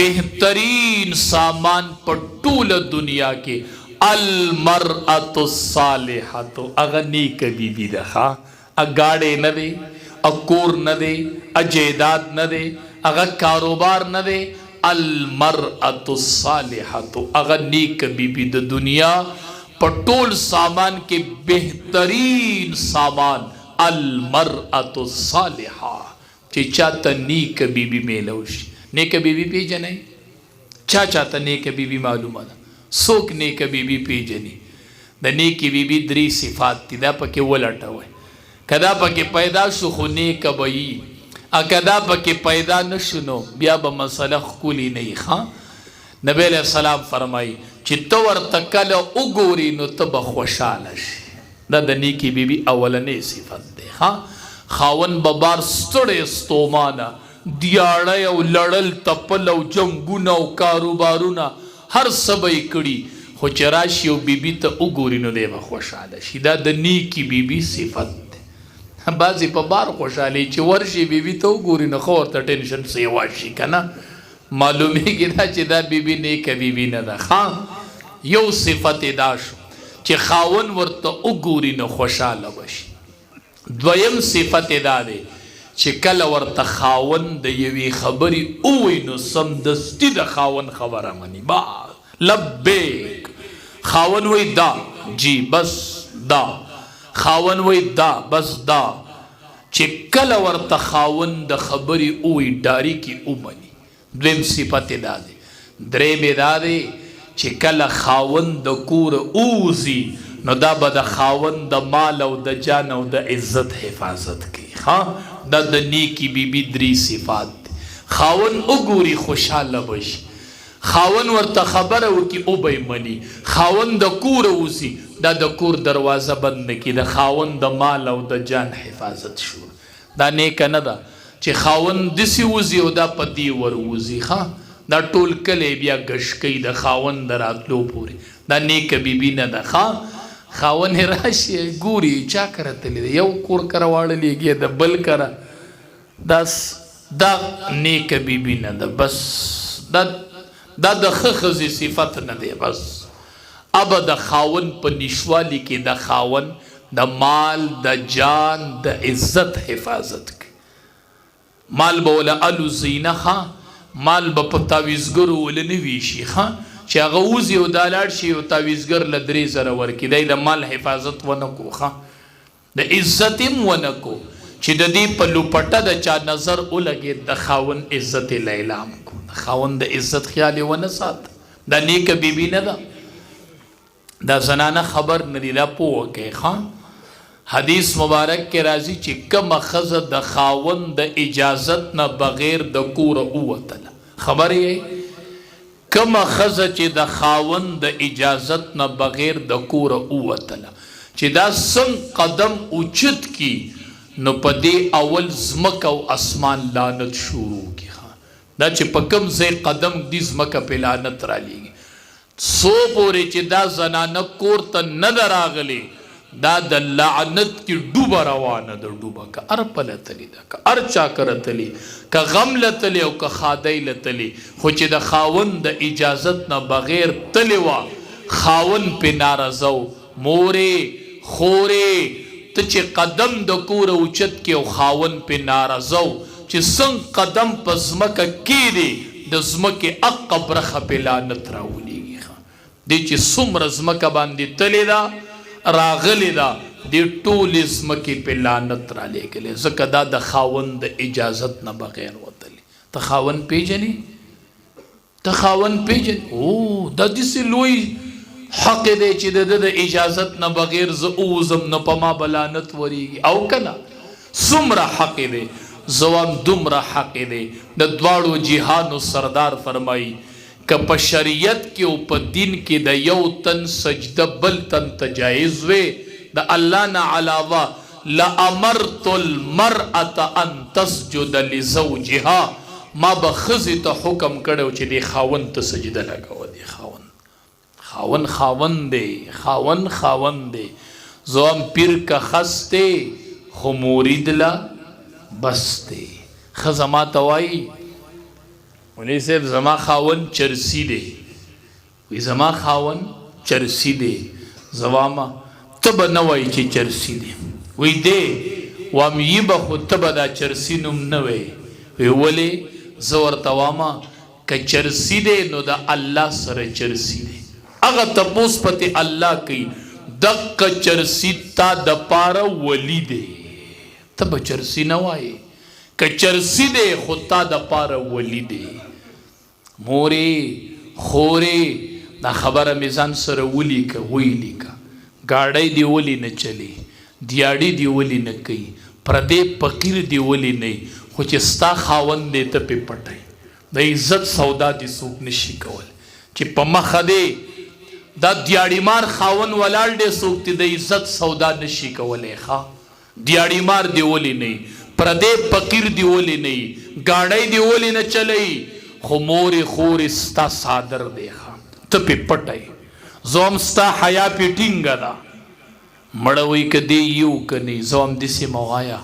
بہترین سامان په ټوله دنیا کې المرأة الصالحة اغه نیک بیبی ده ها اګاړې نه دی اکور نه دی اجیداد نه دی اغه کاروبار نه دی المرأة الصالحة اغه نیک بیبی د دنیا په ټول سامان کې بهترین سامان المرأة الصالحة چې چاته نیک بیبی میلو شي. نیک بیبی پیژنئ چاته نیک بیبی معلومه ده څوک نیک بیبی پیژني د نیکی بیبی درې صفات دي دا پکې ولټوئ کدا پکې پیدا شو خو نیک به وي کدا پکې پیدا نشو نو بیا به مسله ښکلې نه وي ښه نبی علیہ السلام فرمایي چې ته ورته کله وګورې نو ته به خوشحاله شي دا د نیکی بیبی اولنی صفت دی ښه خاوند به بار ستړی ستومانه دیاړی او لړل تپل او جنګونه او کاروبارونه هر څه به یې کړي خو چې راشي او بیبي ته وګوري نو دی به خوشحاله شي دا د نیکي بیبي صفت دی. بعضې په بار خوشحالي چې ورشي بیبي ته وګوري نو خو ورته ټینشن سیوا شي که نه معلومیږي دا چې دا بیبي نیکه بیبي نه ده ښه یو صفت دا شو چې خاوند ورته وګوري نو خوشحاله بشي. دویم صفت دا دی چې کله ورته خاوند د یوې خبرې ووایي نو سمدستي د خاوند خبره مني با لبیک خاوند وایي دا جی بس دا خاوند وایي دا بس دا چې کله ورته خاوند د خبرې ووایي ډاري کې ومني. دویم صفت دا دی. درېیم دا دی چې کله خاوند د کوره ووځي نو دا به د خاوند د مال او د جان او د عزت حفاظت کوي ها دا د نیکی بیبی درې صفات دي. خاوند وګوري خوشحاله بشي خاوند ورته خبره وکړي او به یې مني خاوند د کوره وځي دا د کور دروازه بند نه کړي د خاوند د مال او د جان حفاظت شو دا نیکه نه ده چې خاوند داسې وځي او دا په دې ور وځي ښه دا ټول کلی بیا ګش کوي د خاوند د راتلو پورې دا نیکه بیبي نه ده ښه خاوند راشي ګوري چا کره تللی دی یو کور کره واړلیږي د بل کره دا نیکه بیبي نه ده بس دا د ښه ښځې صفت نه دی بس ابه د خاوند په نشوالي کې د خاوند د مال د جان د عزت حفاظت کوي مال به وله الوزي نه ښه مال به په تاویزګرو وله نه ویشي ښه چې هغه وځي او دا لاړ شي او تاویزګر له 3,000 ورکړي دی د مال حفاظت ونه کو ښه د عزت هم ونه کو چې د دې په لوپټه د چا نظر ولګېد د خاوند عزت یې لیلام کو د خاوند د عزت خیال یې ونه سات دا نیکه بیبي نه ده دا زنانه خبر نه دي دا پوه کوي ښه حدیث مبارک کې راځي چې کومه ښځه د خاوند د اجازت نه بغیر د کوره ووتله خبر یې کومه ښځه چې د خاوند د اجازت نه بغیر د کوره ووتله چې دا څنګه قدم اوچت کی نو په دې اول ځمکه او اسمان لعنت شروع کی دا چې په کوم ځای قدم دي ځمکه په لعنت رالیږي څو پورې چې دا زنانه کور ته نه ده راغلې دا د لعنت کې ډوبه روانه ده ډوبه که هر پله تلي ده که هر چا کره تلي که غم لتلی او که خادی لتلی خو چې د خاوند د اجازت نه بغیر تلی وه خاوند پې نارضه و مورې خورې ته چې قدم د کوره اوچت کې او خاوند پې نارضه و چې څنګه قدم په ځمکه کېدې د ځمکې اقه برخه پې لعنت راولیږي دې چې څومره ځمکه باندې تلې ده راغلی دا دی ټولې ځمکې په لعنت رالیږلې ځکه دا د خاوند د اجازت نه بغیر وتلی ته خاوند پیژنې ته خاوند پیژنې او دا داسې لوی حق دی چې د اجازت نه بغیر زه اوزم نه په ما به لعنت ورېږي او که نه څومره حق دی زوام دومره حق دی د دواړو جهانو سردار فرمایي که په شریعت کې او په دین کې د یو تن سجده بل تن ته جایز وی د الله نه علاوه لامرت المرأة ان تسجد لزوجها ما به ښځې ته حکم کړی چې دې خاوند ته سجده لګوه دې خاوند دی زوام پیر که خس دی خو مرید له بس دی ښځه ما ته وایي ولې صاحب زما خاون چرسی دی وی زما خاون چرسی دی زواما تب نه وای چې چرسی دی وی دی وام یی به خو تب دا چرسی نوم نه وی ولې زه ورته واما که چرسی دی نو د الله سره چرسی دی هغه تپوس پته الله کوي دک چرسی تا د پاره ولی دی تب چرسی نه وای که چرسی دی خو تا د پاره ولی دی مورې خورې دا خبره میزان سره ولی که ویلی که گاڑی دی ولی نه چلی دیاړي دی ولی نه کوي پردې فقیر دی ولی نه خو چې ستا خاوند دی ته په پټای د عزت سودا دی څوک نشي کول چې په مخه دی دا دیاړي مار خاوند ولاړ دی څوک تی د عزت سودا نشي کولای ښا دیاړي مار دی ولی نه پردې فقیر دی ولی نه گاڑی دی ولی نه چلی خو مورې خورې ستا صادر دی ښا ته په پټای زوم ستا حیا په ټینګه ده مړوي کدی یو کني زوم دسې موایا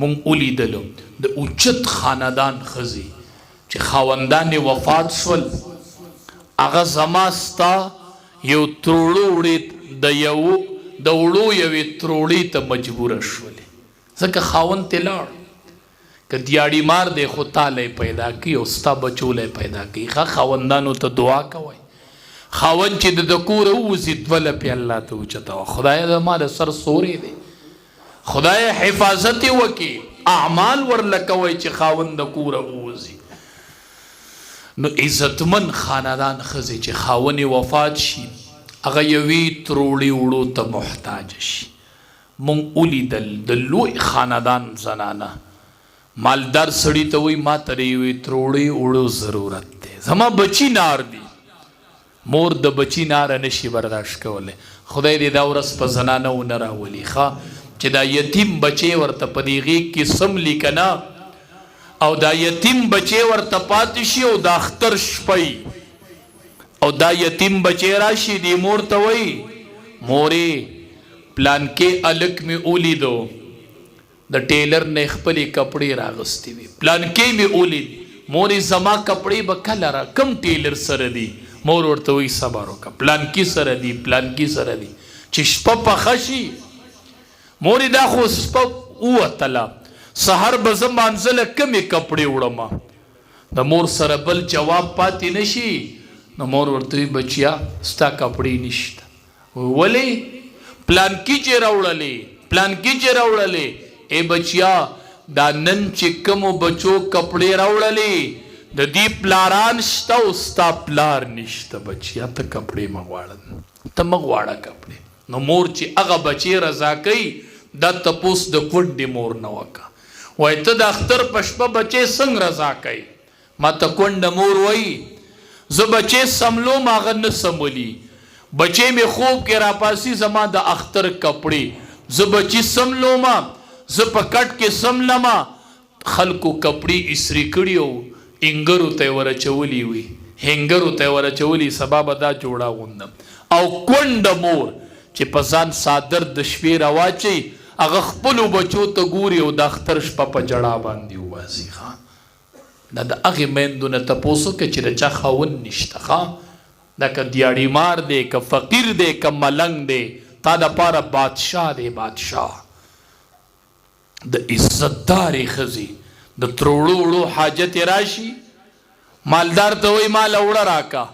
مونږ ولیدلو د اوچت خاندان خزي چې خاوندان وفات شول هغه زماستا یو تروړو وړي د وړو یوې تروړې ته مجبور شول ځکه خاوند ته لاړ که دیاړي مار دی خو تاله پیدا کی او ستا بچوله پیدا کی خاوندانو ته دعا کوي خاوند چې د کور وزي دوله په الله ته اوچته خدای د ما د سر سوري دی خدای حفاظت وکي اعمال ورلکوي چې خاوند د کور وزي نو عزتمن خاندان خزي چې خاوني وفات شي هغه یوي تروړي وړو ته محتاج شي مونږ ولیدل د لوی خاندان زنانه مالدار سړی ته وای ما ترې وي تروړي وړو ضرورت دی زما بچی نار دی مور د بچی نار نشي برداشت کوله خدای دې دا ورځ په زنانه و نه راولي ښا چې دا یتیم بچی ورته په دې غېږ کې سملي کنا او دا یتیم بچی ورته پاتې شي او دا اختر شپي او دا یتیم بچی راشي دی مور ته وای مورې پلان کې الک می اولیدو د ټیلر نه خپلې کپړې راغستې وي پلان کې می اولید مورې زما کپړې به کله را کم ټیلر سره دی مور ورته وی صبر وکړه پلان کې سره دی پلان کې سره دی چې شپه پخه شي مورې دا خو شپه ووتله سحر به زه مانځله کمې کپړې وړمه د مور سره بل جواب پاتې نشي نو مور ورته وی بچیا ستا کپړې نشته ولې پلان کې چې راوړلې پلان کې چې راوړلې ای بچیا دا نن چې کومو بچو کپړې راوړلې د دې پلاران شته او ستا پلار نشته بچیا ته کپړې مغواړه ته مغواړه کپړې نو مور چې هغه بچی رضا کوي دا تپوس د کونډې مور نه وکړه وای ته د اختر په شپه بچی څنګه رضا کوي ما ته کونډه مور وایي زه بچی سملوم هغه نه سمولي بچی مې خوب کې راپاسي زما د اختر کپړې زه بچی سملوم زه په کټ کې سملم خلکو کپړې اسری کړي انګرو ته ورچولی وي هنګرو ته ورچولی سبب دا جوړا غوندم او کونډه مور چې په ځان صادر د شپې راواچي هغه خپل بچو ته ګوري او د اختر شپه په جړا باندې واسي ښا دا د هغې میندو نه تپوسو که چې د چا خاوند نشته ښا دا که دیاړي مار دی که فقیر دی که ملنګ دی تا دپاره بادشاه دی بادشاه د عزتدارې ښځې د تروړو وړو حاجت راشي مالدار ته وای مال وړه راکا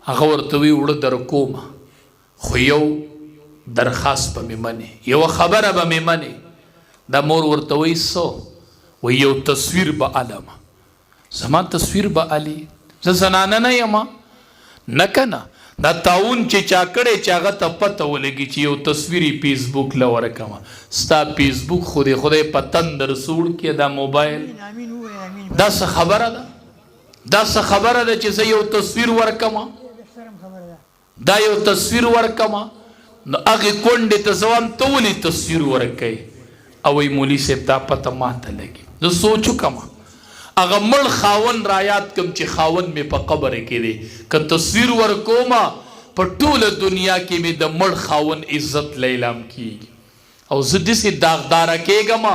هغه ورته وی وړه در کومه خو یو درخواست به مې منې یوه خبره به مې منې دا مور ورته وی سو وی یو تصویر به علمه زما تصویر به علي زه زنانه نه یم نه کنه دا تاون چې چا کړی چې هغه ته پته ولګي چې یو تصویر فیسبوک له ورکمه ستا فیسبوک خدای په تندر سوړ کې دا موبایل دا څه خبره ده دا څه خبره ده چې زه یو تصویر ورکمه دا یو تصویر ورکمه نو هغې کونډې ته زه وایم ته ولې تصویر ورکوې او وایي مولي صاحب دا پته ماته لګي زه سوچ وکمه هغه مړ خاوند را یاد کم چې خاوند مې په قبر کې دی که تصویر ورکومه په ټوله دنیا کې مې د مړ خاوند عزت لیلام کیږي او زه داسې داغداره کېږم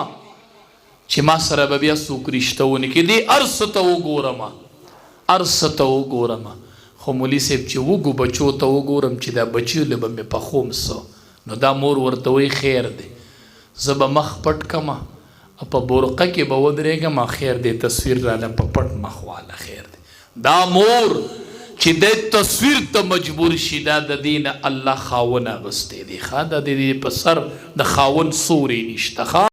چې ما سره به بیا څوک رشته ونه کړي دې هر څه ته وګورم ارڅه ته وګورم خو مولي صاحب چې وږو بچو ته وګورم چې دا بچیو له به مې پخوم څه نو دا مور ورته وایي خیر دی زه به مخ پټ کمه په برقه کې به ودرېږم خیر دی تصویر راله په پټ مخ واله خیر دی دا مور چې د تصویر ته مجبور شي دا د دې نه الله خاون اغوستی دی ښه د دې په سر د خاون سوری نشته